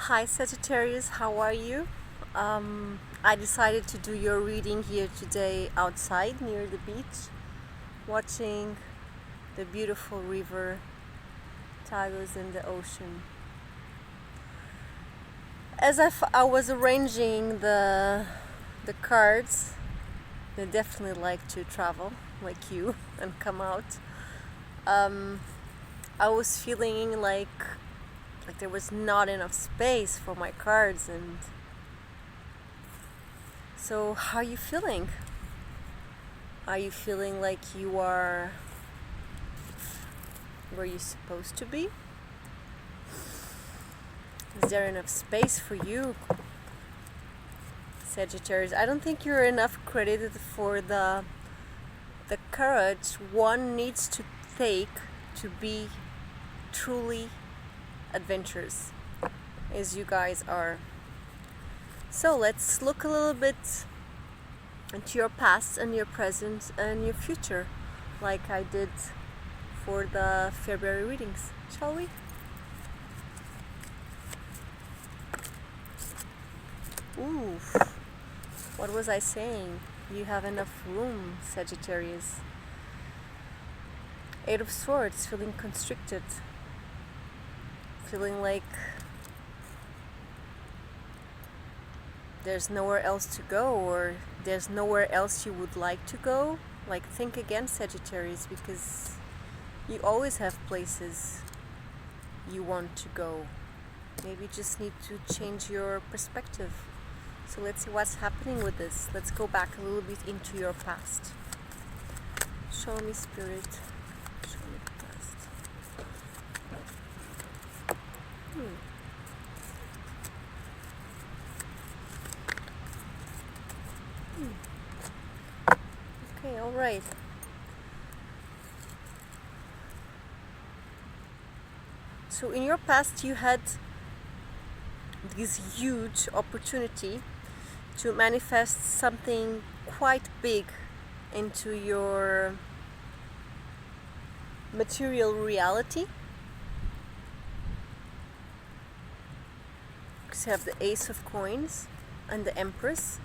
Hi Sagittarius, how are you? I decided to do your reading here today outside near the beach, watching the beautiful river Taurus in the ocean. As I was arranging the cards, they definitely like to travel like you and come out. I was feeling like there was not enough space for my cards, and so how are you feeling? Are you feeling like you are where you're supposed to be? Is there enough space for you, Sagittarius? I don't think you're enough credited for the courage one needs to take to be truly adventurous, as you guys are. So let's look a little bit into your past and your present and your future, like I did for the February readings, shall we? Ooh, what was I saying? You have enough room, Sagittarius. Eight of Swords, feeling constricted, feeling like there's nowhere else to go, or there's nowhere else you would like to go. Like, think again, Sagittarius, because you always have places you want to go. Maybe you just need to change your perspective. So let's see what's happening with this. Let's go back a little bit into your past. Show me, Spirit. Show me the past. Okay, all right. So in your past you had this huge opportunity to manifest something quite big into your material reality. Because you have the Ace of Coins and the Empress.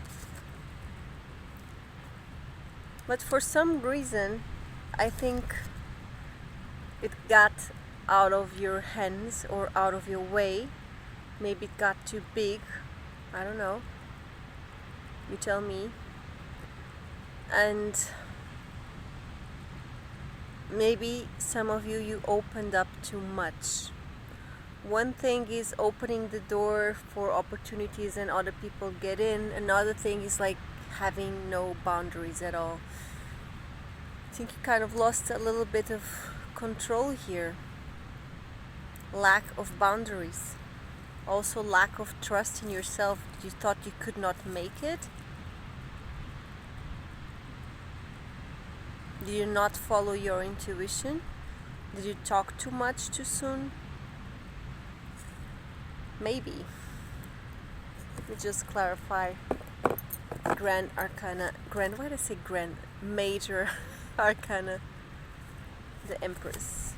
But for some reason, I think it got out of your hands or out of your way. Maybe it got too big. I don't know. You tell me. And maybe some of you opened up too much. One thing is opening the door for opportunities and other people get in. Another thing is like having no boundaries at all. I think you kind of lost a little bit of control here. Lack of boundaries. Also lack of trust in yourself. You thought you could not make it. Did you not follow your intuition? Did you talk too much too soon? Maybe. Let me just clarify. Grand Arcana. Grand, why did I say grand? Major Arcana. The Empress.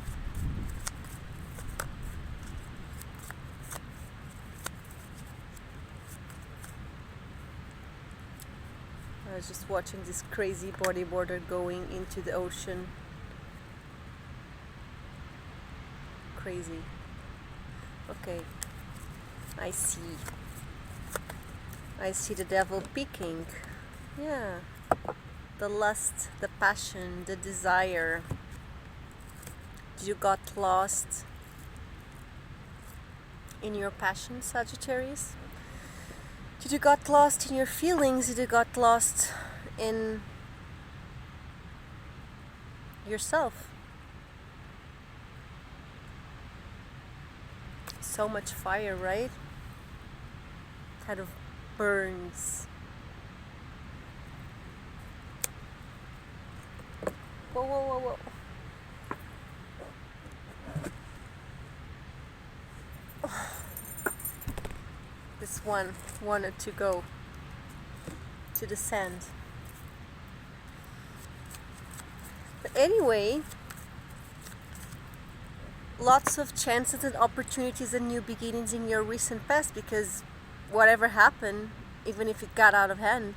I was just watching this crazy bodyboarder going into the ocean. Crazy. Okay. I see the devil peeking. Yeah. The lust, the passion, the desire. You got lost in your passion, Sagittarius? Did you got lost in your feelings? Did you got lost in yourself? So much fire, right? Kind of burns. Whoa, whoa, whoa, whoa. This one wanted to go to the sand. But anyway, lots of chances and opportunities and new beginnings in your recent past, because whatever happened, even if it got out of hand,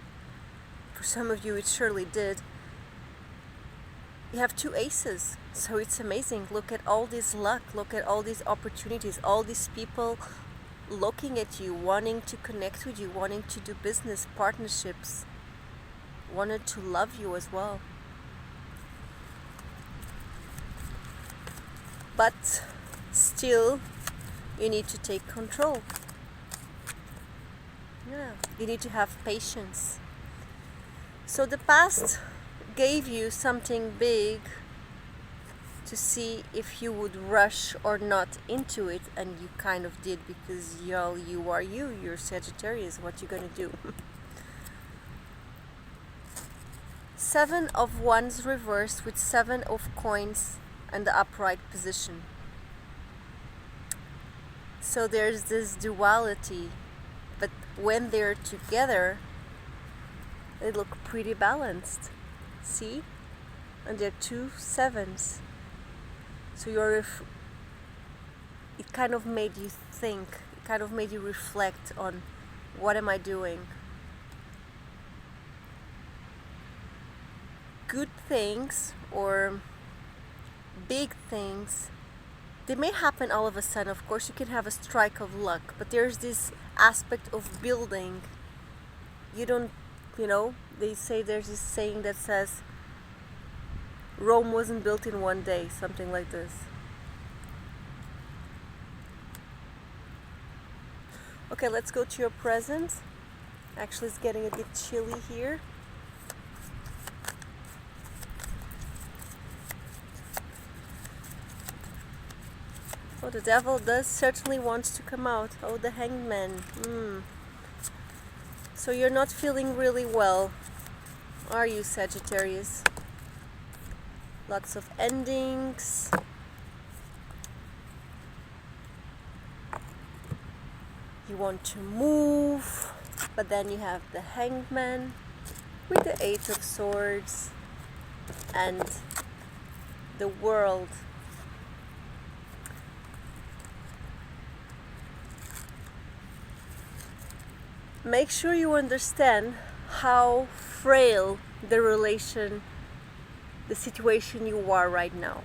for some of you it surely did, you have 2 aces, so it's amazing. Look at all this luck, look at all these opportunities, all these people looking at you, wanting to connect with you, wanting to do business, partnerships, wanted to love you as well. But still, you need to take control. Yeah, you need to have patience. So the past gave you something big to see if you would rush or not into it, and you kind of did, because you are you're Sagittarius. What you gonna do? 7 of Wands reversed with 7 of Coins and the upright position. So there's this duality, but when they're together, they look pretty balanced. See? And they're 2 sevens. So it kind of made you think, it kind of made you reflect on, what am I doing? Good things or big things, they may happen all of a sudden. Of course, you can have a strike of luck, but there's this aspect of building. You don't, they say, there's this saying that says, Rome wasn't built in one day, something like this. Okay, let's go to your present. Actually, it's getting a bit chilly here. Oh, the devil does certainly want to come out. Oh, the hangman. So you're not feeling really well, are you, Sagittarius? Lots of endings. You want to move, but then you have the hangman with the 8 of Swords and the World. Make sure you understand how frail the situation you are right now.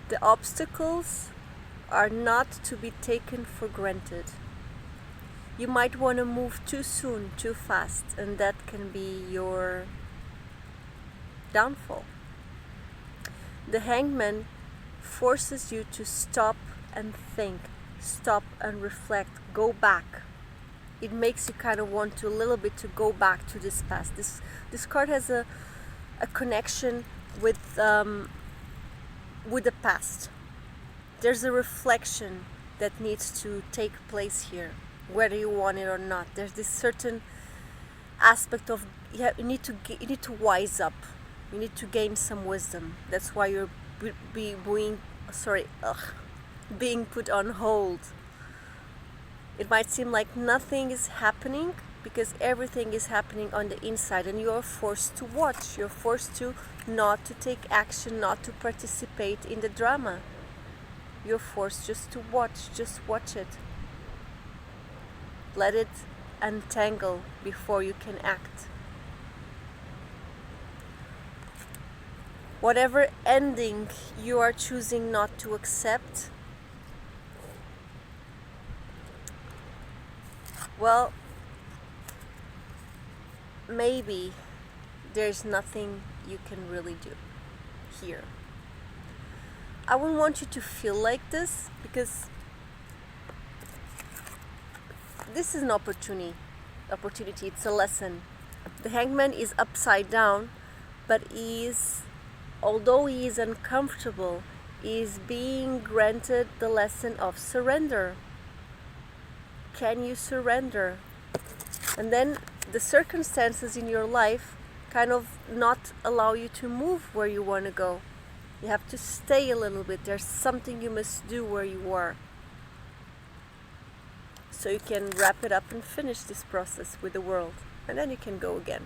The obstacles are not to be taken for granted. You might want to move too soon, too fast, and that can be your downfall. The hangman forces you to stop and think, stop and reflect, go back. It makes you kind of want to a little bit to go back to this past. This card has a connection with the past. There's a reflection that needs to take place here, whether you want it or not. There's this certain aspect of you need to wise up. You need to gain some wisdom. That's why you're being put on hold. It might seem like nothing is happening because everything is happening on the inside, and you are forced to watch. You're forced to not to take action, not to participate in the drama. You're forced just to watch it. Let it untangle before you can act. Whatever ending you are choosing not to accept, well, maybe there's nothing you can really do here. I wouldn't want you to feel like this, because this is an opportunity. It's a lesson. The hangman is upside down, but although he is uncomfortable, he is being granted the lesson of surrender. Can you surrender? And then the circumstances in your life kind of not allow you to move where you want to go. You have to stay a little bit. There's something you must do where you are, so you can wrap it up and finish this process with the world, and then you can go again.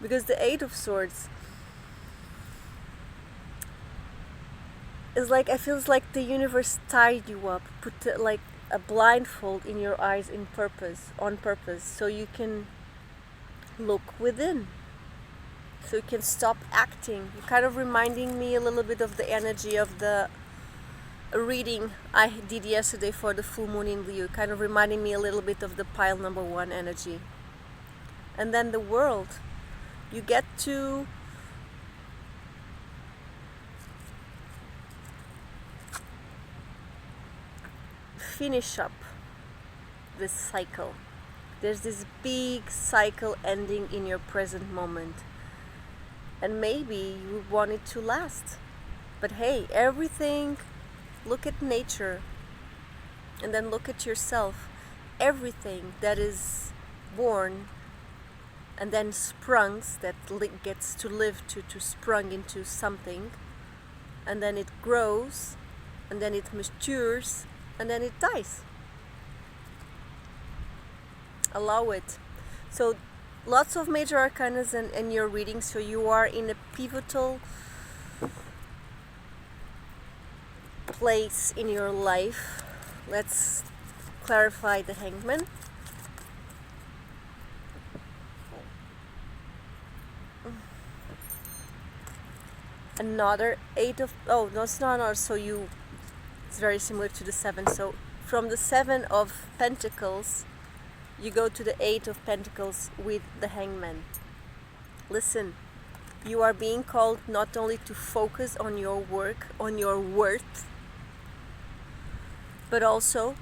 Because the 8 of Swords, It's like, I feel it's like the universe tied you up, put like a blindfold in your eyes on purpose, so you can look within, so you can stop acting. You're kind of reminding me a little bit of the energy of the reading I did yesterday for the full moon in Leo, kind of reminding me a little bit of the pile number 1 energy. And then the world, you get to finish up this cycle. There's this big cycle ending in your present moment, and maybe you want it to last, but hey, everything, look at nature and then look at yourself. Everything that is born and then sprungs, that gets to live to sprung into something, and then it grows, and then it matures, and then it dies. Allow it. So lots of major arcanas in your reading, so you are in a pivotal place in your life. Let's clarify the Hangman. Another 8 of, oh no, it's not another, so it's very similar to the 7. So from the 7 of Pentacles you go to the 8 of Pentacles with the Hangman. Listen, you are being called not only to focus on your work, on your worth, but also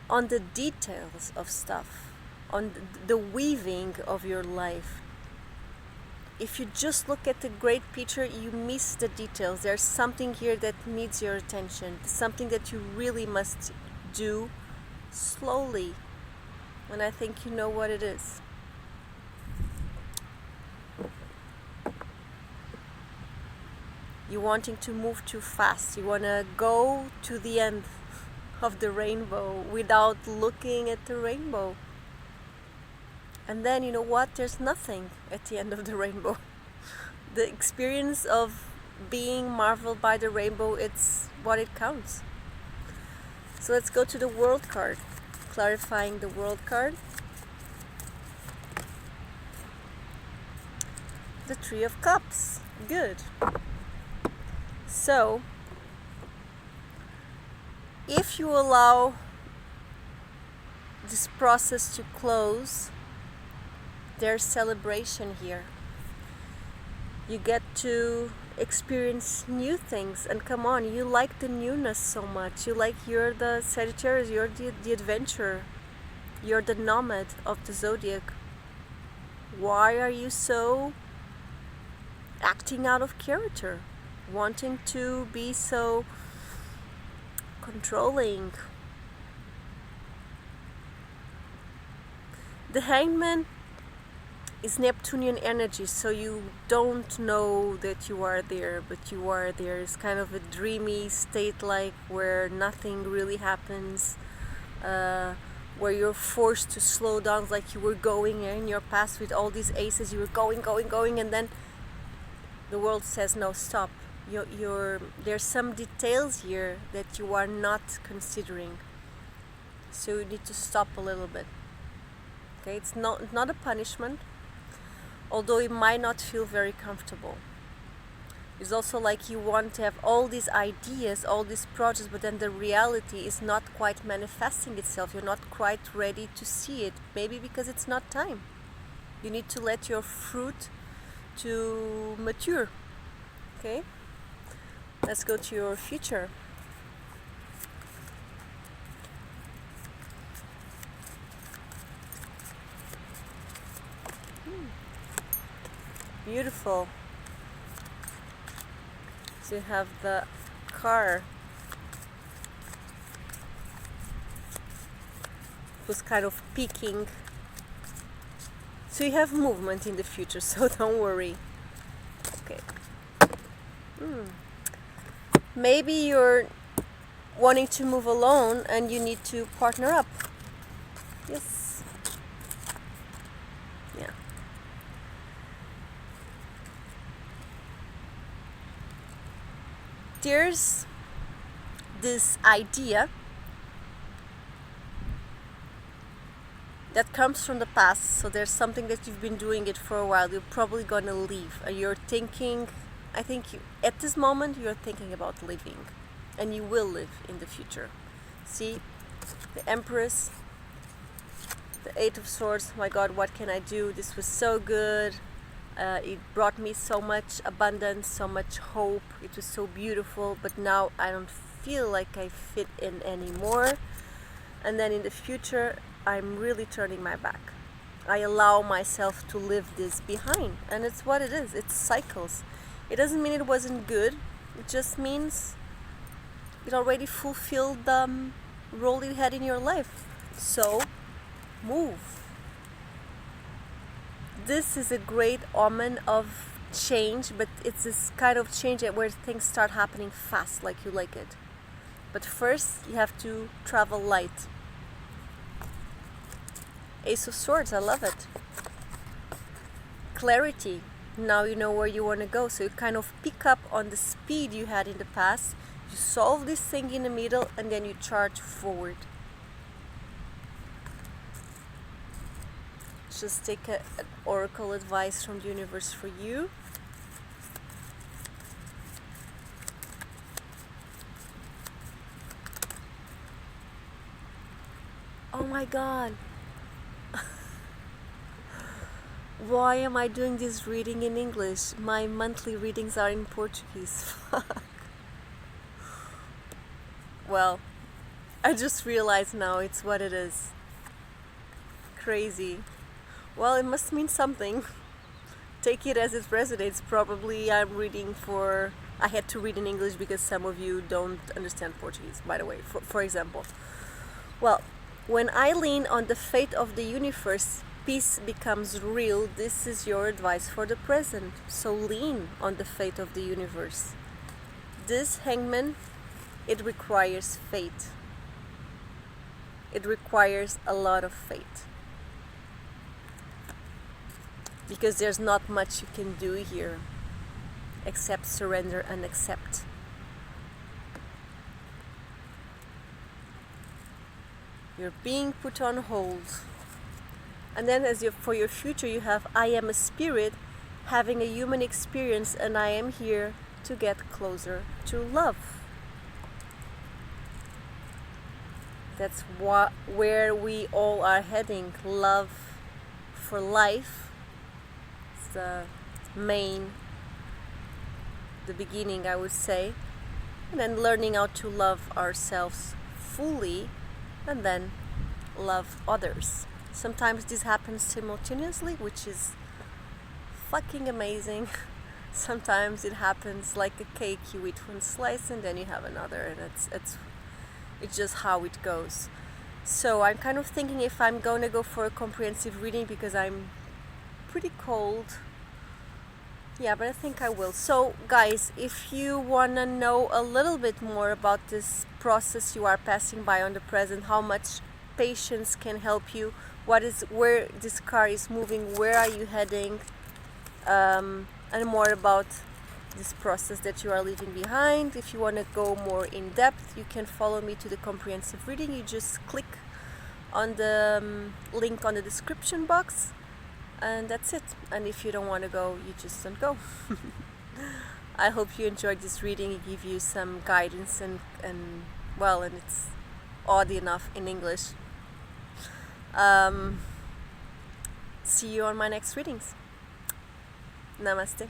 on the details of stuff, on the weaving of your life. If you just look at the great picture, you miss the details. There's something here that needs your attention, something that you really must do slowly, and I think you know what it is. You're wanting to move too fast. You want to go to the end of the rainbow without looking at the rainbow. And then, you know what? There's nothing at the end of the rainbow. The experience of being marveled by the rainbow, it's what it counts. So let's go to the World card. Clarifying the World card. The Three of Cups. Good. So, if you allow this process to close, there's celebration here. You get to experience new things, and come on, you like the newness so much. You're the Sagittarius, you're the adventurer, you're the nomad of the zodiac. Why are you so acting out of character, wanting to be so controlling? The Hangman is Neptunian energy, so you don't know that you are there, but you are there. It's kind of a dreamy state, like where nothing really happens, where you're forced to slow down, like you were going in your past with all these aces, you were going, and then the world says no, stop. There's some details here that you are not considering, so you need to stop a little bit. Okay, it's not a punishment, although it might not feel very comfortable. It's also like you want to have all these ideas, all these projects, but then the reality is not quite manifesting itself. You're not quite ready to see it, maybe because it's not time. You need to let your fruit to mature. Okay, let's go to your future. Beautiful. So you have the car. It was kind of peaking. So you have movement in the future, so don't worry. Okay. Maybe you're wanting to move alone and you need to partner up. Yes. Yeah. there's this idea that comes from the past, so there's something that you've been doing it for a while, you're probably gonna leave, and you're thinking, I think at this moment you're thinking about leaving, and you will live in the future. See, the Empress, the Eight of Swords. My God, what can I do? This was so good. It brought me so much abundance, so much hope. It was so beautiful, but now I don't feel like I fit in anymore. And then in the future, I'm really turning my back. I allow myself to leave this behind, and it's what it is. It's cycles. It doesn't mean it wasn't good. It just means it already fulfilled the role it had in your life. So move. This is a great omen of change, but it's this kind of change where things start happening fast, like you like it. But first, you have to travel light. Ace of Swords, I love it. Clarity. Now you know where you want to go, so you kind of pick up on the speed you had in the past. You solve this thing in the middle, and then you charge forward. Just take an oracle advice from the universe for you. Oh my God. Why am I doing this reading in English? My monthly readings are in Portuguese. Fuck. Well, I just realized now it's what it is. Crazy. Well, it must mean something. Take it as it resonates. Probably I'm reading for... I had to read in English because some of you don't understand Portuguese, by the way, for example. Well, when I lean on the fate of the universe, peace becomes real. This is your advice for the present. So lean on the fate of the universe. This Hangman, it requires faith. It requires a lot of faith. Because there's not much you can do here except surrender and accept. You're being put on hold. And then for your future you have, I am a spirit having a human experience, and I am here to get closer to love. That's where we all are heading. Love for life. The beginning, I would say, and then learning how to love ourselves fully, and then love others. Sometimes this happens simultaneously, which is fucking amazing. Sometimes it happens like a cake, you eat one slice and then you have another, and it's just how it goes. So I'm kind of thinking if I'm gonna go for a comprehensive reading, because I'm pretty cold. Yeah, but I think I will. So guys, if you wanna know a little bit more about this process you are passing by on the present, how much patience can help you, where this car is moving, where are you heading, and more about this process that you are leaving behind, if you want to go more in depth, you can follow me to the comprehensive reading. You just click on the link on the description box, and that's it. And if you don't want to go, you just don't go. I hope you enjoyed this reading. It gave you some guidance and it's odd enough in English. See you on my next readings. Namaste.